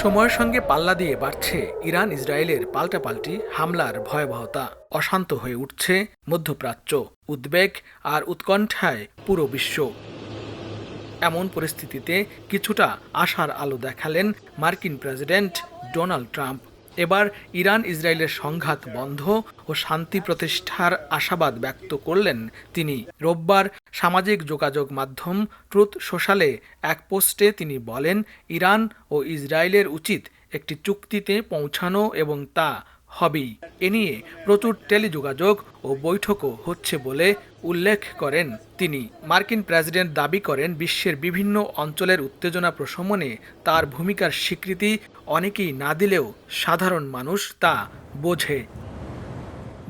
সময়ের সঙ্গে পাল্লা দিয়ে বাড়ছে ইরান ইসরায়েলের পাল্টাপাল্টি হামলার ভয়াবহতা। অশান্ত হয়ে উঠছে মধ্যপ্রাচ্য, উদ্বেগ আর উৎকণ্ঠায় পুরো বিশ্ব। এমন পরিস্থিতিতে কিছুটা আশার আলো দেখালেন মার্কিন প্রেসিডেন্ট ডোনাল্ড ট্রাম্প। এবার ইরান ইসরায়েলের সংঘাত বন্ধ ও শান্তি প্রতিষ্ঠার আশাবাদ ব্যক্ত করলেন তিনি। রোববার সামাজিক যোগাযোগ মাধ্যম ট্রুথ সোশ্যালে এক পোস্টে তিনি বলেন, ইরান ও ইসরায়েলের উচিত একটি চুক্তিতে পৌঁছানো এবং তা হবেই। এ নিয়ে প্রচুর টেলিযোগাযোগ ও বৈঠকও হচ্ছে বলে উল্লেখ করেন তিনি। মার্কিন প্রেসিডেন্ট দাবি করেন, বিশ্বের বিভিন্ন অঞ্চলের উত্তেজনা প্রশমনে তার ভূমিকার স্বীকৃতি অনেকেই না দিলেও সাধারণ মানুষ তা বোঝে।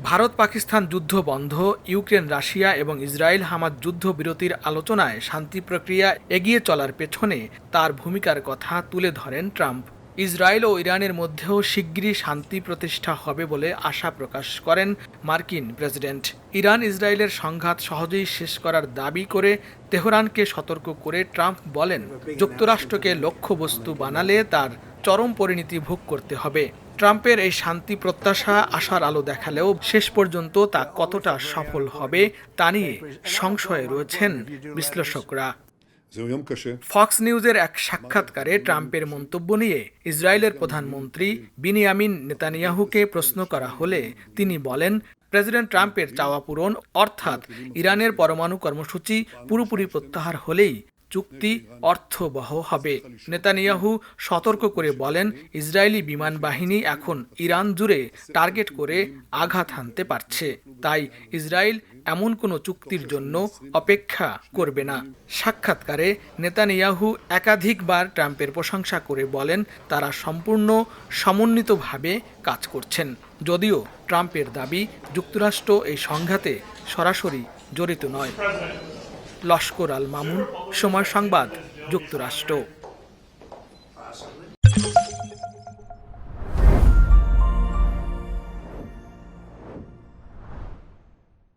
ভারত পাকিস্তান যুদ্ধ বন্ধ, ইউক্রেন রাশিয়া এবং ইসরায়েল হামাস যুদ্ধবিরতির আলোচনায় শান্তি প্রক্রিয়া এগিয়ে চলার পেছনে তার ভূমিকার কথা তুলে ধরেন ট্রাম্প। ইসরায়েল ও ইরানের মধ্যেও শিগগিরই শান্তি প্রতিষ্ঠা হবে বলে আশা প্রকাশ করেন মার্কিন প্রেসিডেন্ট। ইরান ইসরায়েলের সংঘাত সহজেই শেষ করার দাবি করে তেহরানকে সতর্ক করে ট্রাম্প বলেন, যুক্তরাষ্ট্রকে লক্ষ্যবস্তু বানালে তার চরম পরিণতি ভোগ করতে হবে। ট্রাম্পের এই শান্তি প্রত্যাশা আশার আলো দেখালেও শেষ পর্যন্ত তা কতটা সফল হবে তা নিয়ে সংশয়ে রয়েছেন বিশ্লেষকরা। ফক্স নিউজের এক সাক্ষাৎকারে ট্রাম্পের মন্তব্য নিয়ে ইসরায়েলের প্রধানমন্ত্রী বিনিয়ামিন নেতানিয়াহুকে প্রশ্ন করা হলে তিনি বলেন, প্রেসিডেন্ট ট্রাম্পের চাওয়া পূরণ, অর্থাৎ ইরানের পরমাণু কর্মসূচি পুরোপুরি প্রত্যাহার হলেই চুক্তি অর্থবহ হবে। নেতানিয়াহু সতর্ক করে বলেন, ইসরায়েলি বিমান বাহিনী এখন ইরান জুড়ে টার্গেট করে আঘাত হানতে পারছে, তাই ইসরায়েল এমন কোনো চুক্তির জন্য অপেক্ষা করবে না। সাক্ষাৎকারে নেতানিয়াহু একাধিকবার ট্রাম্পের প্রশংসা করে বলেন, তারা সম্পূর্ণ সমন্বিতভাবে কাজ করছেন। যদিও ট্রাম্পের দাবি, যুক্তরাষ্ট্র এই সংঘাতে সরাসরি জড়িত নয়। লস্কর আল মামুন, সময় সংবাদ, যুক্তরাষ্ট্র।